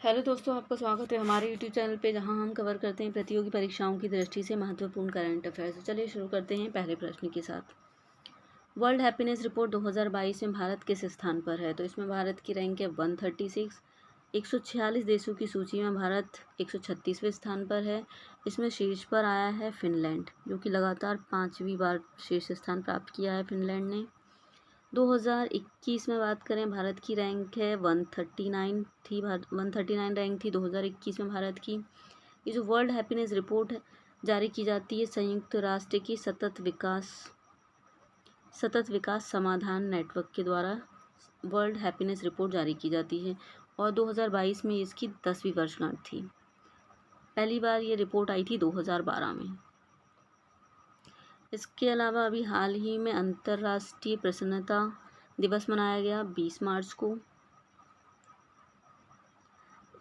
Hello दोस्तों, आपका स्वागत है हमारे यूट्यूब चैनल पे, जहां हम कवर करते हैं प्रतियोगी परीक्षाओं की दृष्टि से महत्वपूर्ण करंट अफेयर्स। चलिए शुरू करते हैं पहले प्रश्न के साथ। वर्ल्ड हैप्पीनेस रिपोर्ट 2022 में भारत किस स्थान पर है? तो इसमें भारत की रैंक है 136। 146 देशों की सूची में भारत 136वें स्थान पर है। इसमें शीर्ष पर आया है फिनलैंड, जो कि लगातार 5वीं बार शीर्ष स्थान प्राप्त किया है फिनलैंड ने। 2021 में बात करें, भारत की रैंक है 139 थी। 139 रैंक थी 2021 में भारत की। ये जो वर्ल्ड हैप्पीनेस रिपोर्ट जारी की जाती है संयुक्त राष्ट्र की सतत विकास समाधान नेटवर्क के द्वारा वर्ल्ड हैप्पीनेस रिपोर्ट जारी की जाती है, और 2022 में इसकी 10वीं वर्षगांठ थी। पहली बार ये रिपोर्ट आई थी 2012 में। इसके अलावा अभी हाल ही में अंतर्राष्ट्रीय प्रसन्नता दिवस मनाया गया 20 मार्च को।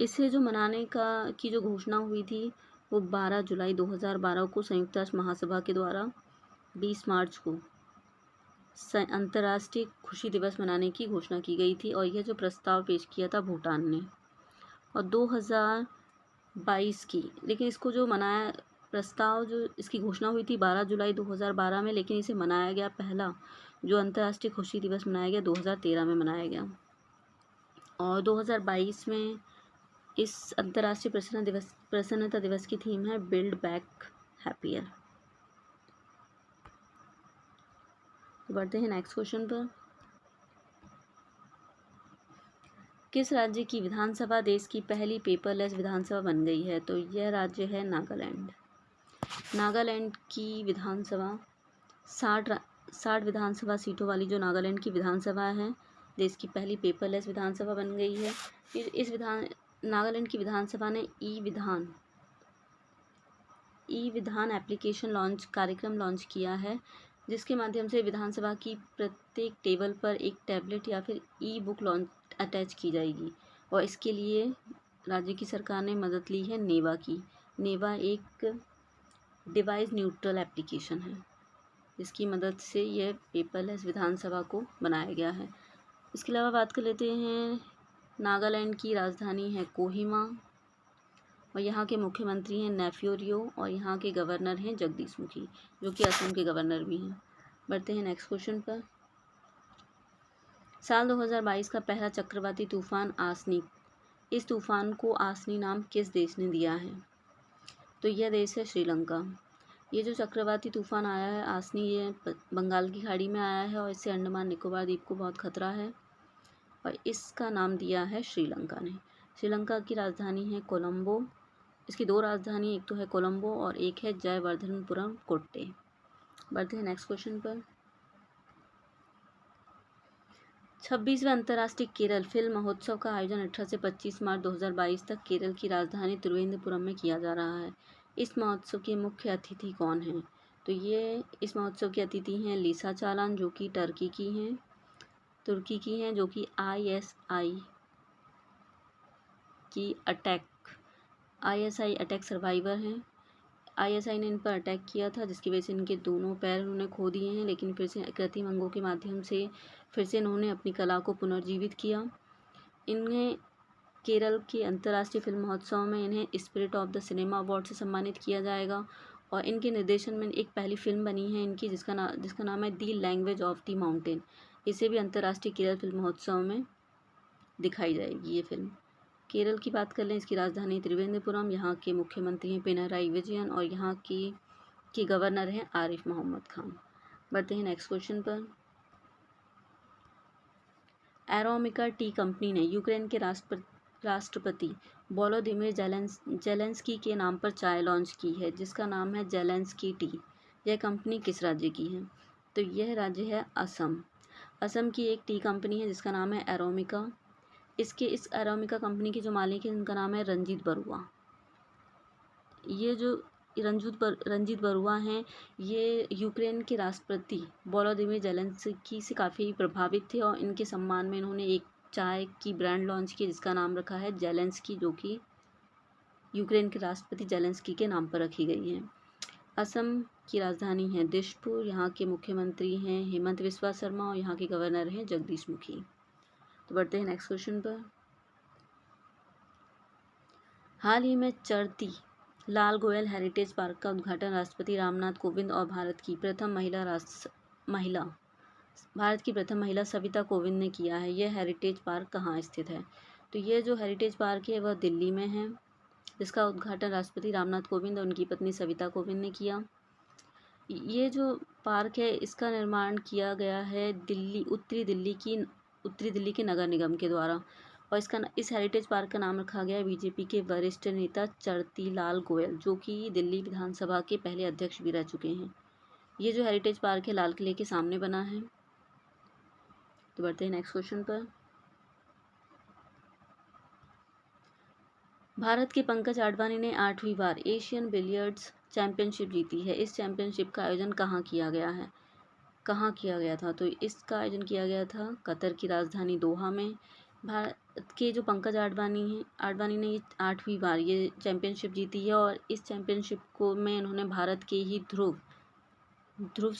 इसे जो मनाने की जो घोषणा हुई थी वो 12 जुलाई 2012 को संयुक्त राष्ट्र महासभा के द्वारा 20 मार्च को अंतर्राष्ट्रीय खुशी दिवस मनाने की घोषणा की गई थी, और यह जो प्रस्ताव पेश किया था भूटान ने। और 2022 की, लेकिन इसको जो मनाया प्रस्ताव जो इसकी घोषणा हुई थी 12 जुलाई 2012 में, लेकिन इसे मनाया गया पहला जो अंतर्राष्ट्रीय खुशी दिवस मनाया गया 2013 में मनाया गया। और 2022 में इस अंतर्राष्ट्रीय प्रसन्नता दिवस की थीम है बिल्ड बैक हैप्पियर। बढ़ते हैं नेक्स्ट क्वेश्चन पर। किस राज्य की विधानसभा देश की पहली पेपरलेस विधानसभा बन गई है? तो यह राज्य है नागालैंड। नागालैंड की विधानसभा 60 विधानसभा सीटों वाली जो नागालैंड की विधानसभा है, देश की पहली पेपरलेस विधानसभा बन गई है। नागालैंड की विधानसभा ने ई विधान एप्लीकेशन कार्यक्रम लॉन्च किया है, जिसके माध्यम से विधानसभा की प्रत्येक टेबल पर एक टैबलेट या फिर ई बुक अटैच की जाएगी, और इसके लिए राज्य की सरकार ने मदद ली है नेवा की। नेवा एक डिवाइस न्यूट्रल एप्लीकेशन है, जिसकी मदद से यह पेपरलेस विधानसभा को बनाया गया है। इसके अलावा बात कर लेते हैं, नागालैंड की राजधानी है कोहिमा, और यहाँ के मुख्यमंत्री हैं नेफ्यू रियो, और यहाँ के गवर्नर हैं जगदीश मुखी, जो कि असम के गवर्नर भी हैं। बढ़ते हैं नेक्स्ट क्वेश्चन पर। साल 2022 का पहला चक्रवाती तूफान आसनी, इस तूफान को आसनी नाम किस देश ने दिया है? तो यह देश है श्रीलंका। ये जो चक्रवाती तूफान आया है आसनी, ये बंगाल की खाड़ी में आया है, और इससे अंडमान निकोबार द्वीप को बहुत खतरा है, और इसका नाम दिया है श्रीलंका ने। श्रीलंका की राजधानी है कोलंबो। इसकी 2 राजधानी, एक तो है कोलंबो और एक है जयवर्धनपुरम कोट्टे। बढ़ते हैं नेक्स्ट क्वेश्चन पर। 26वें अंतर्राष्ट्रीय केरल फिल्म महोत्सव का आयोजन 18 से 25 मार्च 2022 तक केरल की राजधानी तिरुवनंतपुरम में किया जा रहा है। इस महोत्सव के मुख्य अतिथि कौन हैं? तो ये इस महोत्सव के अतिथि हैं लिसा चालान, जो कि तुर्की की हैं, जो कि ISI अटैक सर्वाइवर हैं। ISI ने इन पर अटैक किया था, जिसकी वजह से इनके दोनों पैर उन्होंने खो दिए हैं, लेकिन फिर से कृत्रिम अंगों के माध्यम से फिर से इन्होंने अपनी कला को पुनर्जीवित किया। इन्हें केरल के अंतर्राष्ट्रीय फिल्म महोत्सव में इन्हें spirit of the cinema award से सम्मानित किया जाएगा, और इनके निर्देशन में एक पहली फिल्म बनी है इनकी, जिसका नाम है दी लैंग्वेज ऑफ द माउंटेन। इसे भी अंतर्राष्ट्रीय केरल फिल्म महोत्सव में दिखाई जाएगी ये फिल्म। केरल की बात कर लें, इसकी राजधानी त्रिवेंद्रपुरम, यहाँ के मुख्यमंत्री हैं पिनराई विजयन, और यहाँ की गवर्नर हैं आरिफ मोहम्मद खान। बढ़ते हैं नेक्स्ट क्वेश्चन पर। एरोमिका टी कंपनी ने यूक्रेन के राष्ट्रपति वोलोदिमीर जेलेंस्की के नाम पर चाय लॉन्च की है, जिसका नाम है जेलेंस्की टी। यह कंपनी किस राज्य की है? तो यह राज्य है असम। असम की एक टी कंपनी है जिसका नाम है एरोमिका। इस एरोमिका कंपनी के जो मालिक हैं उनका नाम है रंजीत बरुआ। ये जो रंजीत बरुआ हैं, ये यूक्रेन के राष्ट्रपति वोलोदिमीर जेलेंस्की से काफ़ी प्रभावित थे, और इनके सम्मान में इन्होंने एक चाय की ब्रांड लॉन्च की, जिसका नाम रखा है जेलेंस्की, जो कि यूक्रेन के राष्ट्रपति जेलेंस्की के नाम पर रखी गई है। असम की राजधानी है दिशपुर, यहाँ के मुख्यमंत्री हैं हेमंत बिस्वा शर्मा, और यहाँ के गवर्नर हैं जगदीश मुखी। तो बढ़ते हैं नेक्स्ट क्वेश्चन पर। हाल ही में चरती लाल गोयल हेरिटेज पार्क का उद्घाटन राष्ट्रपति रामनाथ कोविंद और भारत की प्रथम महिला सविता कोविंद ने किया है। यह हेरिटेज पार्क कहाँ स्थित है? तो ये जो हेरिटेज पार्क है वह दिल्ली में है, जिसका उद्घाटन राष्ट्रपति रामनाथ कोविंद और उनकी पत्नी सविता कोविंद ने किया। ये जो पार्क है इसका निर्माण किया गया है उत्तरी दिल्ली के नगर निगम के द्वारा, और इस हेरिटेज पार्क का नाम रखा गया है बीजेपी के वरिष्ठ नेता चरती लाल गोयल, जो कि दिल्ली विधानसभा के पहले अध्यक्ष भी रह चुके हैं। ये जो हेरिटेज पार्क है लाल किले के सामने बना है। तो बढ़ते हैं नेक्स्ट क्वेश्चन पर। भारत के पंकज आडवाणी ने 8वीं बार एशियन बिलियर्ड्स चैंपियनशिप जीती है। इस चैंपियनशिप का आयोजन कहाँ किया गया था? तो इसका आयोजन किया गया था कतर की राजधानी दोहा में। भारत के जो पंकज आडवाणी ने 8वीं बार ये चैंपियनशिप जीती है, और इस चैंपियनशिप को में इन्होंने भारत के ही ध्रुव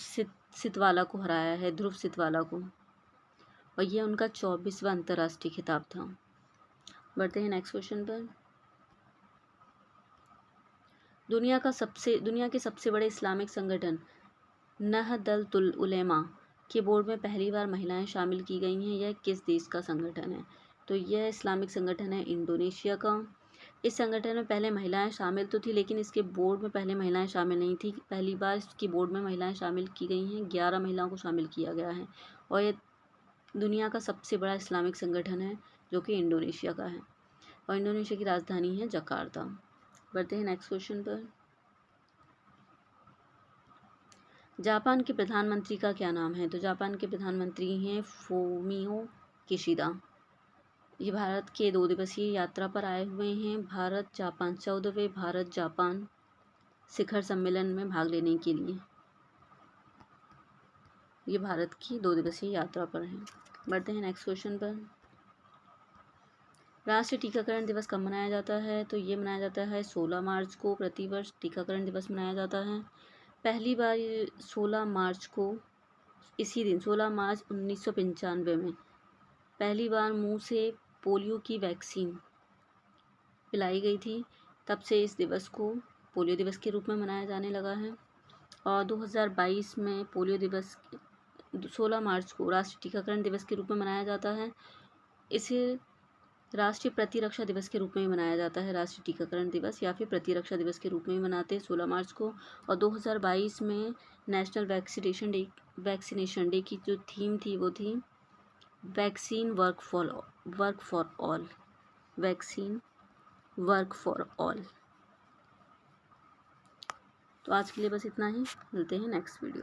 सितवाला को हराया है, और ये उनका 24वां अंतर्राष्ट्रीय खिताब था। बढ़ते हैं नेक्स्ट क्वेश्चन पर। दुनिया के सबसे बड़े इस्लामिक संगठन नहदतुल उलेमा के बोर्ड में पहली बार महिलाएं शामिल की गई हैं। यह किस देश का संगठन है? तो यह इस्लामिक संगठन है इंडोनेशिया का। इस संगठन में पहले महिलाएं शामिल तो थी, लेकिन इसके बोर्ड में पहले महिलाएं शामिल नहीं थी। पहली बार इसकी बोर्ड में महिलाएं शामिल की गई हैं, 11 महिलाओं को शामिल किया गया है, और यह दुनिया का सबसे बड़ा इस्लामिक संगठन है जो कि इंडोनेशिया का है, और इंडोनेशिया की राजधानी है जकार्ता। बढ़ते हैं नेक्स्ट क्वेश्चन पर। जापान के प्रधानमंत्री का क्या नाम है? तो जापान के प्रधानमंत्री हैं फूमियो किशिदा। ये भारत के 2 दिवसीय यात्रा पर आए हुए हैं। 14वें भारत जापान शिखर सम्मेलन में भाग लेने के लिए ये भारत की 2 दिवसीय यात्रा पर हैं। बढ़ते हैं नेक्स्ट क्वेश्चन पर। राष्ट्रीय टीकाकरण दिवस कब मनाया जाता है? तो ये मनाया जाता है 16 मार्च को। प्रतिवर्ष टीकाकरण दिवस मनाया जाता है। पहली बार 16 मार्च को, इसी दिन 16 मार्च 1995 में पहली बार मुंह से पोलियो की वैक्सीन पिलाई गई थी। तब से इस दिवस को पोलियो दिवस के रूप में मनाया जाने लगा है, और 2022 में पोलियो दिवस 16 मार्च को राष्ट्रीय टीकाकरण दिवस के रूप में मनाया जाता है। इसे राष्ट्रीय प्रतिरक्षा दिवस के रूप में मनाया जाता है। राष्ट्रीय टीकाकरण दिवस या फिर प्रतिरक्षा दिवस के रूप में मनाते हैं 16 मार्च को। और 2022 में नेशनल वैक्सीनेशन डे की जो थीम थी वो थी वैक्सीन वर्क फॉर ऑल। तो आज के लिए बस इतना ही, मिलते हैं नेक्स्ट वीडियो।